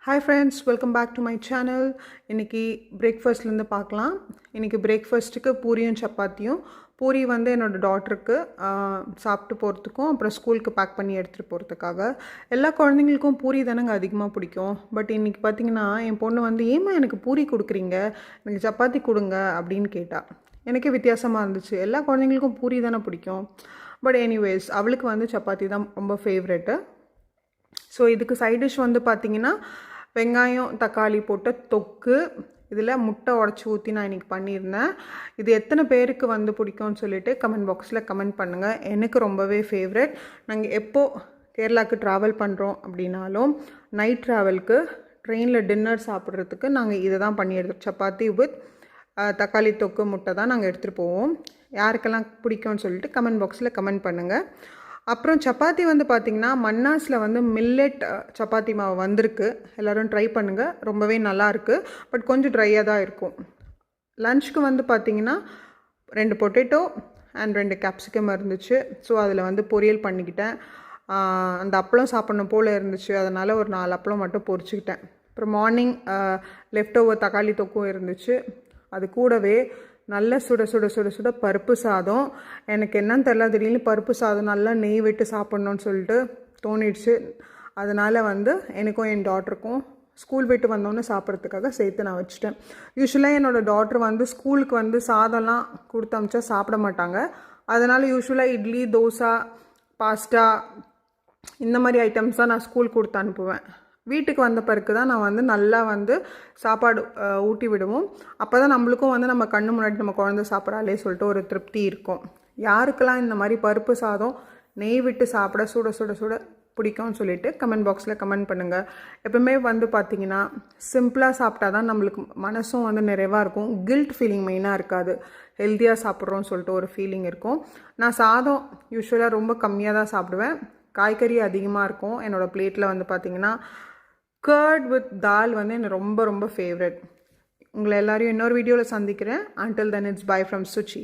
Hi friends, welcome back to my channel. இன்னைக்கு பிரேக்ஃபாஸ்ட்லேருந்து பார்க்கலாம். இன்னைக்கு பிரேக்ஃபாஸ்ட்டுக்கு பூரியும் சப்பாத்தியும். பூரி வந்து என்னோடய டாட்டருக்கு சாப்பிட்டு போகிறதுக்கும் அப்புறம் ஸ்கூலுக்கு பேக் பண்ணி எடுத்துகிட்டு போகிறதுக்காக. எல்லா குழந்தைங்களுக்கும் பூரி தானேங்க அதிகமாக பிடிக்கும். பட் இன்றைக்கி பார்த்திங்கன்னா என் பொண்ணு வந்து ஏம்மா எனக்கு பூரி கொடுக்குறீங்க, எனக்கு சப்பாத்தி கொடுங்க அப்படின்னு கேட்டாள். எனக்கே வித்தியாசமாக இருந்துச்சு. எல்லா குழந்தைங்களுக்கும் பூரி தானே பிடிக்கும். பட் எனிவேஸ் அவளுக்கு வந்து சப்பாத்தி தான் ரொம்ப ஃபேவரெட்டு. ஸோ இதுக்கு சைட் டிஷ் வந்து பார்த்திங்கன்னா வெங்காயம் தக்காளி போட்ட தொக்கு, இதில் முட்டை உடச்சி ஊற்றி நான் இன்றைக்கி பண்ணியிருந்தேன். இது எத்தனை பேருக்கு வந்து பிடிக்கும்னு சொல்லிவிட்டு கமெண்ட் பாக்ஸில் கமெண்ட் பண்ணுங்கள். எனக்கு ரொம்பவே ஃபேவரெட். நாங்கள் எப்போது கேரளாவுக்கு ட்ராவல் பண்ணுறோம் அப்படின்னாலும் நைட் ட்ராவலுக்கு ட்ரெயினில் டின்னர் சாப்பிட்றதுக்கு நாங்கள் இதை தான் பண்ணி எடுத்துகிட்டு சப்பாத்தி வித் தக்காளி தொக்கு முட்டை தான் நாங்கள் எடுத்துகிட்டு போவோம். யாருக்கெல்லாம் பிடிக்கும்னு சொல்லிட்டு கமெண்ட் பாக்ஸில் கமெண்ட் பண்ணுங்கள். அப்புறம் சப்பாத்தி வந்து பார்த்திங்கன்னா மன்னாஸில் வந்து மில்லட் சப்பாத்தி மாவு வந்திருக்கு. எல்லோரும் ட்ரை பண்ணுங்கள், ரொம்பவே நல்லாயிருக்கு. பட் கொஞ்சம் ட்ரையாக தான் இருக்கும். லன்ச்சுக்கு வந்து பார்த்திங்கன்னா 2 பொட்டேட்டோ அண்ட் 2 கேப்சிகம் இருந்துச்சு. ஸோ அதில் வந்து பொரியல் பண்ணிக்கிட்டேன். அந்த அப்பளம் சாப்பிட்ணும் போல் இருந்துச்சு, அதனால் ஒரு 4 அப்பளம் மட்டும் பொரிச்சுக்கிட்டேன். அப்புறம் மார்னிங் லெஃப்ட் ஓவர் தக்காளி தொக்கும் இருந்துச்சு. அது கூடவே நல்ல சுட சுட சுட சுட பருப்பு சாதம். எனக்கு என்னன்னு தெரில, திடீர்னு பருப்பு சாதம் நல்லா நெய் விட்டு சாப்பிட்ணுன்னு சொல்லிட்டு தோணிடுச்சு. அதனால் வந்து எனக்கும் என் டாட்டருக்கும் ஸ்கூல் விட்டு வந்தோன்னே சாப்பிட்றதுக்காக சேர்த்து நான் வச்சுட்டேன். யூஸ்வலாக என்னோடய டாட்டர் வந்து ஸ்கூலுக்கு வந்து சாதம்லாம் கொடுத்து அமிச்சா சாப்பிட மாட்டாங்க. அதனால் யூஸ்வலாக இட்லி தோசை பாஸ்தா இந்த மாதிரி ஐட்டம்ஸ் தான் நான் ஸ்கூல் கொடுத்து அனுப்புவேன். வீட்டுக்கு வந்த பிறகு தான் நான் வந்து நல்லா வந்து சாப்பாடு ஊட்டி விடுவோம். அப்போ தான் நம்மளுக்கும் வந்து நம்ம கண்ணு முன்னாடி நம்ம குழந்தை சாப்பிட்றாலே சொல்லிட்டு ஒரு திருப்தி இருக்கும். யாருக்கெல்லாம் இந்த மாதிரி பருப்பு சாதம் நெய் விட்டு சாப்பிட சுட சுட சுட பிடிக்கும்னு சொல்லிட்டு கமெண்ட் பாக்ஸில் கமெண்ட் பண்ணுங்கள். எப்பவுமே வந்து பார்த்திங்கன்னா சிம்பிளாக சாப்பிட்டா தான் நம்மளுக்கு மனசும் வந்து நிறைவாக இருக்கும். கில்ட் ஃபீலிங் மெயினாக இருக்காது. ஹெல்த்தியாக சாப்பிட்றோன்னு சொல்லிட்டு ஒரு ஃபீலிங் இருக்கும். நான் சாதம் யூஸ்வலாக ரொம்ப கம்மியாக தான் சாப்பிடுவேன். காய்கறி அதிகமாக இருக்கும் என்னோடய பிளேட்டில். வந்து பார்த்திங்கன்னா கர்ட் வித் தால் வந்து எனக்கு ரொம்ப ரொம்ப ஃபேவரட். உங்களை எல்லாரையும் இன்னொரு வீடியோவில் சந்திக்கிறேன். Until then, it's bye from Suchi.